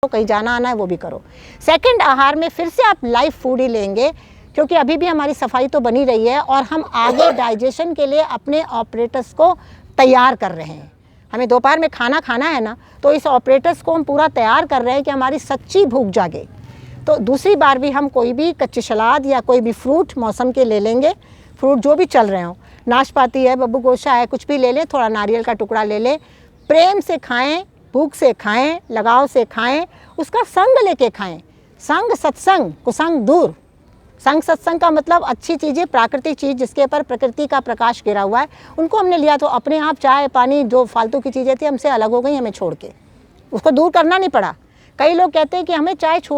कहीं जाना आना है वो भी करो। सेकंड आहार में फिर से आप लाइव फूड ही लेंगे, क्योंकि अभी भी हमारी सफाई तो बनी रही है और हम आगे डाइजेशन के लिए अपने ऑपरेटर्स को तैयार कर रहे हैं। हमें दोपहर में खाना खाना है ना, तो इस ऑपरेटर्स को हम पूरा तैयार कर रहे हैं कि हमारी सच्ची भूख जागे। तो दूसरी बार भी हम कोई भी कच्ची सलाद या कोई भी फ्रूट मौसम के ले लेंगे, फ्रूट जो भी चल रहे हों, नाशपाती है, बब्बू गोशा है, कुछ भी ले लें, थोड़ा नारियल का टुकड़ा ले लें, प्रेम से खाएं, भूख से खाएं, लगाव से खाएं, उसका संग लेके खाएं। संग सत्संग, कुसंग दूर। संग सत्संग का मतलब अच्छी चीज़ें, प्राकृतिक चीज़ जिसके ऊपर प्रकृति का प्रकाश गिरा हुआ है, उनको हमने लिया तो अपने आप चाय पानी जो फालतू की चीज़ें थी हमसे अलग हो गई, हमें छोड़ के उसको दूर करना नहीं पड़ा। कई लोग कहते हैं कि हमें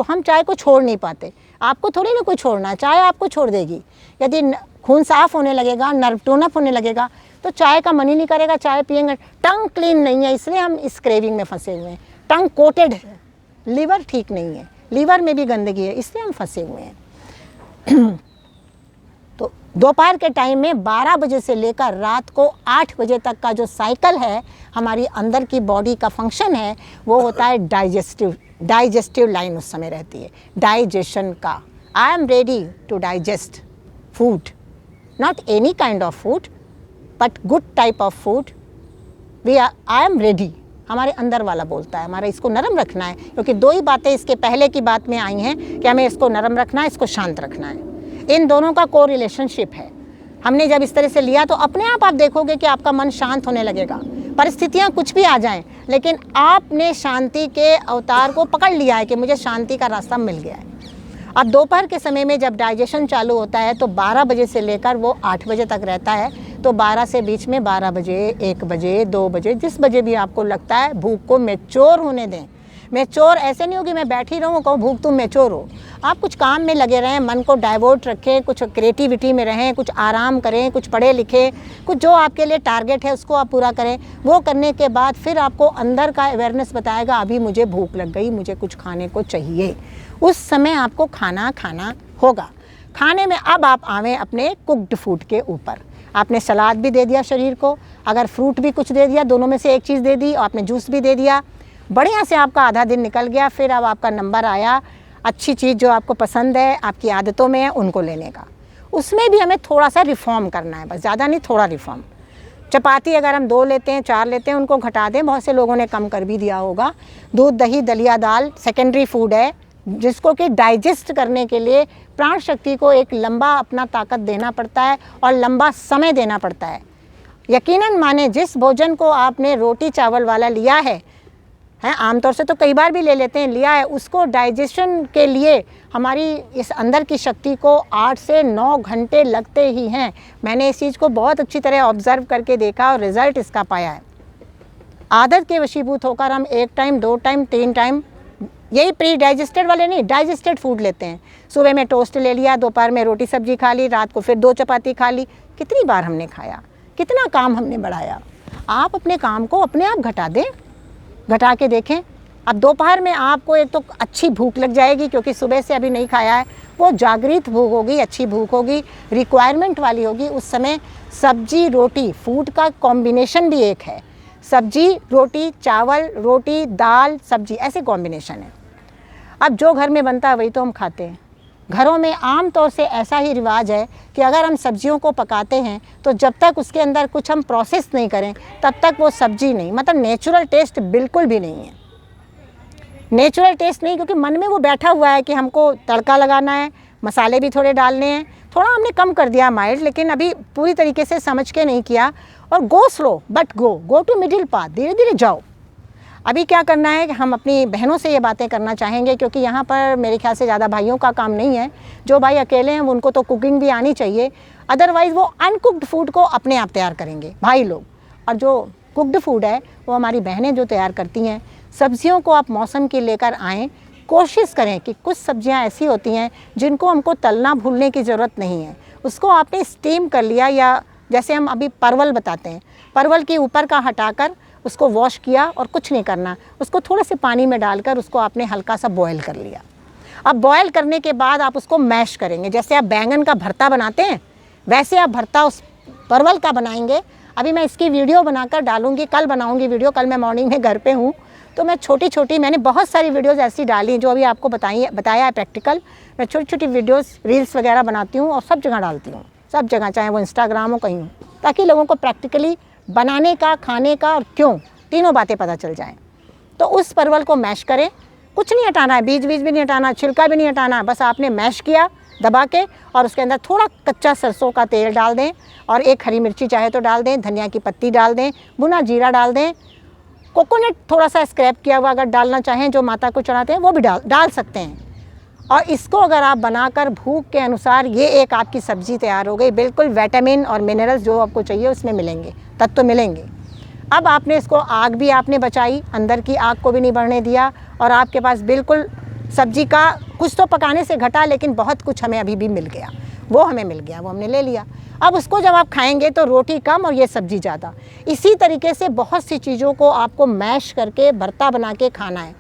हम चाय को छोड़ नहीं पाते। आपको थोड़ी ना कोई छोड़ना है, चाय आपको छोड़ देगी। यदि खून साफ होने लगेगा, नर्व टोन अप होने लगेगा, तो चाय का मन ही नहीं करेगा, चाय पिएंगे। टंग क्लीन नहीं है, इसलिए हम इस क्रेविंग में फंसे हुए हैं। टंग कोटेड है, लीवर ठीक नहीं है, लीवर में भी गंदगी है, इसलिए हम फंसे हुए हैं। तो दोपहर के टाइम में 12 बजे से लेकर रात को 8 बजे तक का जो साइकिल है, हमारी अंदर की बॉडी का फंक्शन है, वो होता है डाइजेस्टिव लाइन उस समय रहती है, डाइजेशन का। I am ready to digest food, not any kind of food but good type of food. I am ready, हमारे अंदर वाला बोलता है। हमारा इसको नरम रखना है, क्योंकि दो ही बातें इसके पहले की बात में आई हैं कि हमें इसको नरम रखना है, इसको शांत रखना है। इन दोनों का को रिलेशनशिप है। हमने जब इस तरह से लिया तो अपने आप देखोगे कि आपका मन शांत होने लगेगा। परिस्थितियाँ कुछ भी आ जाएं, लेकिन आपने शांति के अवतार को पकड़ लिया है कि मुझे शांति का रास्ता मिल गया है। अब दोपहर के समय में जब डाइजेशन चालू होता है तो 12 बजे से लेकर वो 8 बजे तक रहता है। तो 12 से बीच में 12 बजे, 1 बजे, 2 बजे, जिस बजे भी आपको लगता है, भूख को मैच्योर होने दें। मैच्योर ऐसे नहीं हो कि मैं बैठी रहूँ कहूँ भूख तुम मैच्योर हो। आप कुछ काम में लगे रहें, मन को डाइवर्ट रखें, कुछ क्रिएटिविटी में रहें, कुछ आराम करें, कुछ पढ़े लिखें, कुछ जो आपके लिए टारगेट है उसको आप पूरा करें। वो करने के बाद फिर आपको अंदर का अवेयरनेस बताएगा अभी मुझे भूख लग गई, मुझे कुछ खाने को चाहिए। उस समय आपको खाना खाना होगा। खाने में अब आप आवें अपने कुक्ड फूड के ऊपर। आपने सलाद भी दे दिया शरीर को, अगर फ्रूट भी कुछ दे दिया, दोनों में से एक चीज़ दे दी, और आपने जूस भी दे दिया, बढ़िया से आपका आधा दिन निकल गया। फिर अब आपका नंबर आया अच्छी चीज़ जो आपको पसंद है, आपकी आदतों में है, उनको लेने का। उसमें भी हमें थोड़ा सा रिफॉर्म करना है, बस ज़्यादा नहीं, थोड़ा रिफॉर्म। चपाती अगर हम 2 लेते हैं, 4 लेते हैं, उनको घटा दें। बहुत से लोगों ने कम कर भी दिया होगा। दूध, दही, दलिया, दाल सेकेंडरी फूड है, जिसको कि डाइजेस्ट करने के लिए प्राण शक्ति को एक लंबा अपना ताकत देना पड़ता है और लंबा समय देना पड़ता है। यकीनन माने जिस भोजन को आपने रोटी चावल वाला लिया है आमतौर से तो कई बार भी ले लेते हैं, लिया है, उसको डाइजेशन के लिए हमारी इस अंदर की शक्ति को 8 से 9 घंटे लगते ही हैं। मैंने इस चीज़ को बहुत अच्छी तरह ऑब्जर्व करके देखा और रिज़ल्ट इसका पाया है। आदत के वशीभूत होकर हम 1 टाइम, 2 टाइम, 3 टाइम, यही प्री डाइजेस्टेड वाले नहीं, डाइजेस्टेड फूड लेते हैं। सुबह में टोस्ट ले लिया, दोपहर में रोटी सब्जी खा ली, रात को फिर 2 चपाती खा ली। कितनी बार हमने खाया, कितना काम हमने बढ़ाया। आप अपने काम को अपने आप घटा दें, घटा के देखें। अब दोपहर में आपको एक तो अच्छी भूख लग जाएगी, क्योंकि सुबह से अभी नहीं खाया है, वो जागृत भूख होगी, अच्छी भूख होगी, रिक्वायरमेंट वाली होगी। उस समय सब्जी रोटी, फूड का कॉम्बिनेशन भी एक है, सब्जी रोटी, चावल रोटी, दाल सब्जी, ऐसे कॉम्बिनेशन है। अब जो घर में बनता है वही तो हम खाते हैं। घरों में आम तौर से ऐसा ही रिवाज है कि अगर हम सब्जियों को पकाते हैं तो जब तक उसके अंदर कुछ हम प्रोसेस नहीं करें तब तक वो सब्जी नहीं, मतलब नेचुरल टेस्ट बिल्कुल भी नहीं है। नेचुरल टेस्ट नहीं, क्योंकि मन में वो बैठा हुआ है कि हमको तड़का लगाना है, मसाले भी थोड़े डालने हैं। थोड़ा हमने कम कर दिया माइल्ड, लेकिन अभी पूरी तरीके से समझ के नहीं किया। और go slow but go to middle path, धीरे धीरे जाओ। अभी क्या करना है कि हम अपनी बहनों से ये बातें करना चाहेंगे, क्योंकि यहाँ पर मेरे ख्याल से ज़्यादा भाइयों का काम नहीं है। जो भाई अकेले हैं उनको तो कुकिंग भी आनी चाहिए, अदरवाइज़ वो अनकुक्ड फूड को अपने आप तैयार करेंगे भाई लोग। और जो कुक्ड फूड है वो हमारी बहनें जो तैयार करती हैं। सब्जियों को आप मौसम की लेकर आएँ, कोशिश करें कि कुछ सब्जियां ऐसी होती हैं जिनको हमको तलना भूलने की ज़रूरत नहीं है। उसको आपने स्टीम कर लिया, या जैसे हम अभी परवल बताते हैं, परवल के ऊपर का हटाकर उसको वॉश किया और कुछ नहीं करना, उसको थोड़े से पानी में डालकर उसको आपने हल्का सा बॉयल कर लिया। अब बॉयल करने के बाद आप उसको मैश करेंगे। जैसे आप बैंगन का भरता बनाते हैं वैसे आप भरता उस परवल का बनाएंगे। अभी मैं इसकी वीडियो बनाकर डालूँगी, कल बनाऊँगी वीडियो, कल मैं मॉर्निंग में घर पे हूँ, तो मैं छोटी छोटी, मैंने बहुत सारी वीडियोस ऐसी डाली जो अभी आपको बताया है प्रैक्टिकल। मैं छोटी छोटी वीडियोस रील्स वगैरह बनाती हूँ और सब जगह डालती हूँ, सब जगह, चाहे वो इंस्टाग्राम हो कहीं हो, ताकि लोगों को प्रैक्टिकली बनाने का, खाने का और क्यों, तीनों बातें पता चल जाएँ। तो उस परवल को मैश करें, कुछ नहीं हटाना है, बीज भी नहीं हटाना, छिलका भी नहीं हटाना है, बस आपने मैश किया दबा के, और उसके अंदर थोड़ा कच्चा सरसों का तेल डाल दें और एक हरी मिर्ची चाहे तो डाल दें, धनिया की पत्ती डाल दें, भुना जीरा डाल दें, कोकोनट थोड़ा सा स्क्रैप किया हुआ अगर डालना चाहें, जो माता को चढ़ाते हैं वो भी डाल सकते हैं। और इसको अगर आप बनाकर भूख के अनुसार, ये एक आपकी सब्ज़ी तैयार हो गई, बिल्कुल विटामिन और मिनरल्स जो आपको चाहिए उसमें मिलेंगे, तत्व मिलेंगे। अब आपने इसको, आग भी आपने बचाई, अंदर की आग को भी नहीं बढ़ने दिया, और आपके पास बिल्कुल सब्जी का कुछ तो पकाने से घटा, लेकिन बहुत कुछ हमें अभी भी मिल गया, वो हमें मिल गया, वो हमने ले लिया। अब उसको जब आप खाएंगे तो रोटी कम और ये सब्जी ज़्यादा। इसी तरीके से बहुत सी चीज़ों को आपको मैश करके भरता बना के खाना है।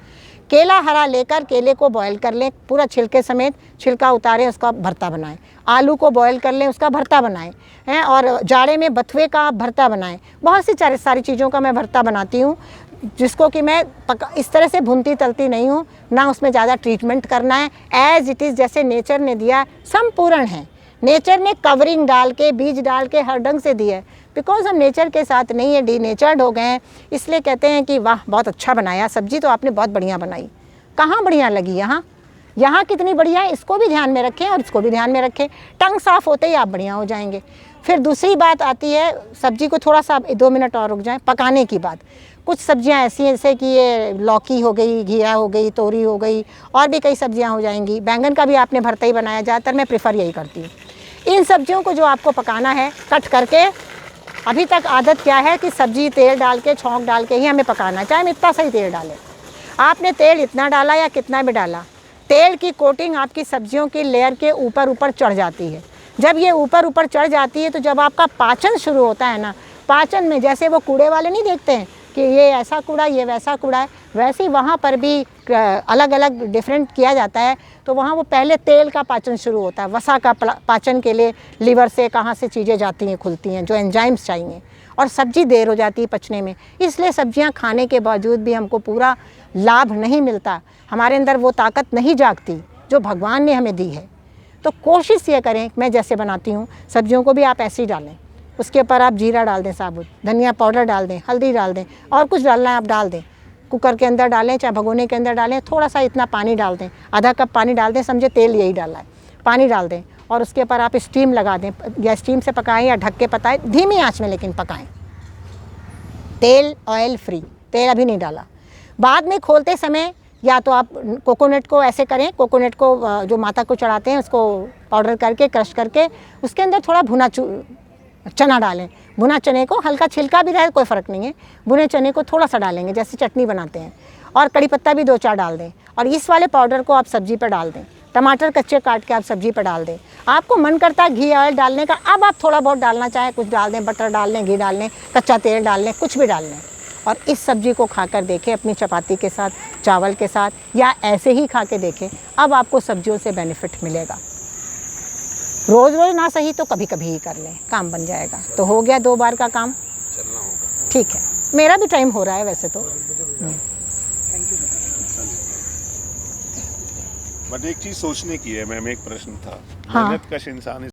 केला हरा लेकर केले को बॉयल कर लें पूरा छिलके समेत, छिलका उतारें, उसका भरता बनाएं। आलू को बॉयल कर लें, उसका भरता बनाएं हैं, और जाड़े में बथुए का आप भरता बनाएं। बहुत सी सारी चीज़ों का मैं भरता बनाती हूँ, जिसको कि मैं इस तरह से भूनती तलती नहीं हूँ, ना उसमें ज़्यादा ट्रीटमेंट करना है। एज़ इट इज़ जैसे नेचर ने दिया, संपूर्ण है। नेचर ने कवरिंग डाल के, बीज डाल के हर ढंग से दिया है। बिकॉज हम नेचर के साथ नहीं है, डीनेचर्ड हो गए हैं, इसलिए कहते हैं कि वाह बहुत अच्छा बनाया, सब्जी तो आपने बहुत बढ़िया बनाई। कहाँ बढ़िया लगी? यहाँ कितनी बढ़िया है, इसको भी ध्यान में रखें और इसको भी ध्यान में रखें। टंग साफ़ होते ही आप बढ़िया हो जाएंगे। फिर दूसरी बात आती है, सब्जी को थोड़ा सा 2 मिनट और रुक जाएं, पकाने की बात। कुछ सब्जियां ऐसी हैं जैसे कि ये लौकी हो गई, घिया हो गई, तोरी हो गई, और भी कई सब्जियां हो जाएंगी। बैंगन का भी आपने भरता ही बनाया, ज़्यादातर मैं प्रेफर यही करती हूँ। इन सब्जियों को जो आपको पकाना है, कट करके, अभी तक आदत क्या है कि सब्जी तेल डाल के, छौंक डाल के ही हमें पकाना है, चाहे हम इतना सही तेल डालें। आपने तेल इतना डाला या कितना भी डाला, तेल की कोटिंग आपकी सब्जियों की लेयर के ऊपर चढ़ जाती है। जब ये ऊपर चढ़ जाती है तो जब आपका पाचन शुरू होता है ना, पाचन में जैसे वो कूड़े वाले नहीं देखते हैं कि ये ऐसा कूड़ा, ये वैसा कूड़ा है, वैसे ही वहाँ पर भी अलग अलग डिफरेंट किया जाता है। तो वहाँ वो पहले तेल का पाचन शुरू होता है, वसा का पाचन के लिए लीवर से कहाँ से चीज़ें जाती हैं, खुलती हैं, जो एंजाइम्स चाहिए, और सब्जी देर हो जाती है पचने में। इसलिए सब्जियां खाने के बावजूद भी हमको पूरा लाभ नहीं मिलता, हमारे अंदर वो ताकत नहीं जागती जो भगवान ने हमें दी है। तो कोशिश ये करें, मैं जैसे बनाती हूँ, सब्जियों को भी आप ऐसे ही डालें, उसके ऊपर आप जीरा डाल दें, साबुत धनिया पाउडर डाल दें, हल्दी डाल दें, और कुछ डालना है आप डाल दें, कुकर के अंदर डालें, चाहे भगोने के अंदर डालें, थोड़ा सा इतना पानी डाल दें, आधा कप पानी डाल दें, समझे तेल यही डालना है, पानी डाल दें, और उसके ऊपर आप स्टीम लगा दें, या स्टीम से पकाएं या ढक के पकाएं, धीमी आँच में लेकिन पकाएं। तेल ऑयल फ्री, तेल अभी नहीं डाला। बाद में खोलते समय या तो आप कोकोनट को ऐसे करें, कोकोनट को जो माता को चढ़ाते हैं उसको पाउडर करके, क्रश करके, उसके अंदर थोड़ा भुना चना डालें। भुना चने को, हल्का छिलका भी रहे कोई फ़र्क नहीं है, भुने चने को थोड़ा सा डालेंगे जैसे चटनी बनाते हैं, और कड़ी पत्ता भी 2-4 डाल दें, और इस वाले पाउडर को आप सब्जी पर डाल दें। टमाटर कच्चे काट के आप सब्जी पर डाल दें। आपको मन करता है घी ऑयल डालने का, अब आप थोड़ा बहुत डालना चाहें कुछ डाल दें, बटर डाल लें, घी डाल लें, कच्चा तेल डाल लें, कुछ भी डाल लें, और इस सब्जी को खाकर देखें अपनी चपाती के साथ, चावल के साथ, या ऐसे ही खा के देखें। अब आपको सब्जियों से बेनिफिट मिलेगा। रोज़ रोज़ ना सही तो कभी कभी ही कर लें, काम बन जाएगा। तो हो गया 2 बार का काम, चलना होगा। ठीक है, मेरा भी टाइम हो रहा है वैसे तो। बट एक चीज़ सोचने की है मैम, एक प्रश्न था, हाँ। मेहनत कश इंसान